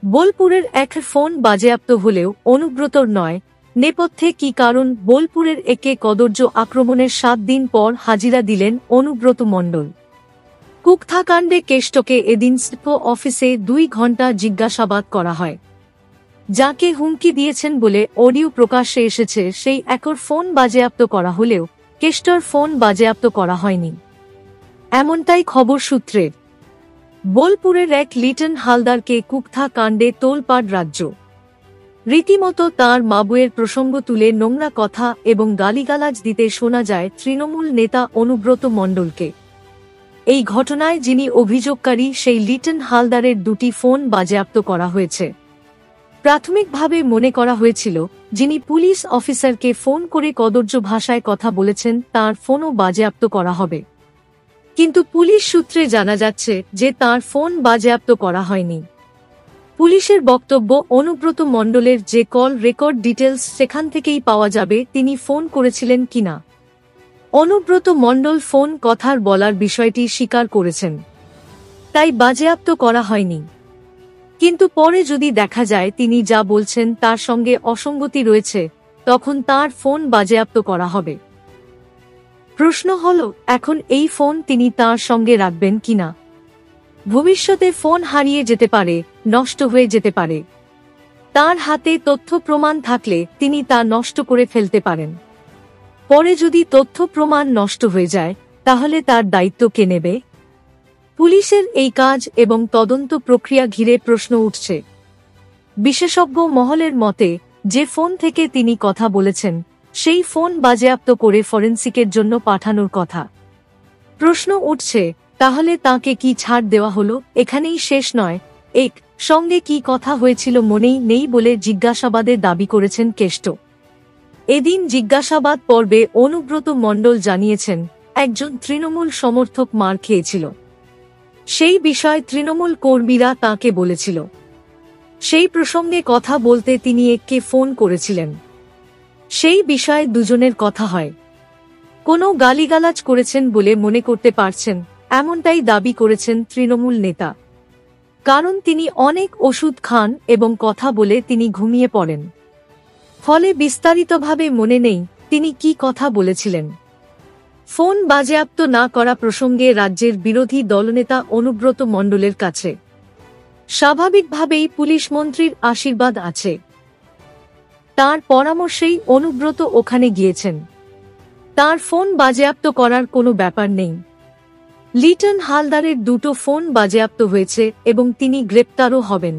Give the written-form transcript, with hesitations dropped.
বোলপুরের এক ফোন বাজেয়াপ্ত হলেও অনুব্রতর নয়, নেপথ্যে কি কারণ? বোলপুরের একে কদর্য আক্রমণের 7 দিন পর হাজিরা দিলেন অনুব্রত মণ্ডল। কুকথাকাণ্ডে কেষ্টকে এদিন সিপো অফিসে 2 ঘণ্টা জিজ্ঞাসাবাদ করা হয়। যাকে হুমকি দিয়েছেন বলে অডিও প্রকাশ্যে এসেছে সেই একর ফোন বাজেয়াপ্ত করা হলেও কেষ্টর ফোন বাজেয়াপ্ত করা হয়নি, এমনটাই খবর সূত্রের। বোলপুরের এক লিটন হালদারকে কুকথা কাণ্ডে তোলপাড় রাজ্য। রীতিমতো তাঁর মাবুয়ের প্রসঙ্গ তুলে নোংরা কথা এবং গালিগালাজ দিতে শোনা যায় তৃণমূল নেতা অনুব্রত মণ্ডলকে। এই ঘটনায় যিনি অভিযোগকারী সেই লিটন হালদারের 2টি ফোন বাজেয়াপ্ত করা হয়েছে। প্রাথমিকভাবে মনে করা হয়েছিল যিনি পুলিশ অফিসারকে ফোন করে কদর্য ভাষায় কথা বলেছেন তাঁর ফোনও বাজেয়াপ্ত করা হবে, কিন্তু পুলিশ সূত্রে জানা যাচ্ছে যে তাঁর ফোন বাজেয়াপ্ত করা হয়নি। পুলিশের বক্তব্য, অনুব্রত মণ্ডলের যে কল রেকর্ড ডিটেলস সেখান থেকেই পাওয়া যাবে তিনি ফোন করেছিলেন কিনা। অনুব্রত মণ্ডল ফোন কথার বলার বিষয়টি স্বীকার করেছেন, তাই বাজেয়াপ্ত করা হয়নি। কিন্তু পরে যদি দেখা যায় তিনি যা বলছেন তার সঙ্গে অসঙ্গতি রয়েছে, তখন তার ফোন বাজেয়াপ্ত করা হবে। প্রশ্ন হল, এখন এই ফোন তিনি তার সঙ্গে রাখবেন কিনা। ভবিষ্যতে ফোন হারিয়ে যেতে পারে, নষ্ট হয়ে যেতে পারে। তার হাতে তথ্য প্রমাণ থাকলে তিনি তা নষ্ট করে ফেলতে পারেন। পরে যদি তথ্য প্রমাণ নষ্ট হয়ে যায় তাহলে তার দায়িত্ব কে নেবে? পুলিশের এই কাজ এবং তদন্ত প্রক্রিয়া ঘিরে প্রশ্ন উঠছে। বিশেষজ্ঞ মহলের মতে, যে ফোন থেকে তিনি কথা বলেছেন সেই ফোন বাজেয়াপ্ত করে ফরেনসিকের জন্য পাঠানোর কথা। প্রশ্ন উঠছে, তাহলে তাঁকে কি ছাড় দেওয়া হলো? এখানেই শেষ নয়, এক সঙ্গে কি কথা হয়েছিল মনেই নেই বলে জিজ্ঞাসাবাদের দাবি করেছেন কেষ্ট। এদিন জিজ্ঞাসাবাদ পর্বে অনুব্রত মণ্ডল জানিয়েছেন একজন তৃণমূল সমর্থক মার খেয়েছিল। সেই বিষয় তৃণমূল কর্মীরা তাঁকে বলেছিল। সেই প্রসঙ্গে কথা বলতে তিনি এককে ফোন করেছিলেন। সেই বিষয়ে দুজনের কথা হয়। কোনো গালিগালাজ করেছেন বলে মনে করতে পারছেন, এমনটাই দাবি করেছেন তৃণমূল নেতা। কারণ তিনি অনেক ওষুধ খান এবং কথা বলে তিনি ঘুমিয়ে পড়েন, ফলে বিস্তারিতভাবে মনে নেই তিনি কি কথা বলেছিলেন। ফোন বাজেয়াপ্ত না করা প্রসঙ্গে রাজ্যের বিরোধী দলনেতা অনুব্রত মণ্ডলের কাছে স্বাভাবিকভাবেই পুলিশ মন্ত্রীর আশীর্বাদ আছে। তার পরামর্শেই অনুব্রত ওখানে গিয়েছেন। তার ফোন বাজেয়াপ্ত করার কোনো ব্যাপার নেই। লিটন হালদারের 2টো ফোন বাজেয়াপ্ত হয়েছে এবং তিনি গ্রেপ্তারও হবেন।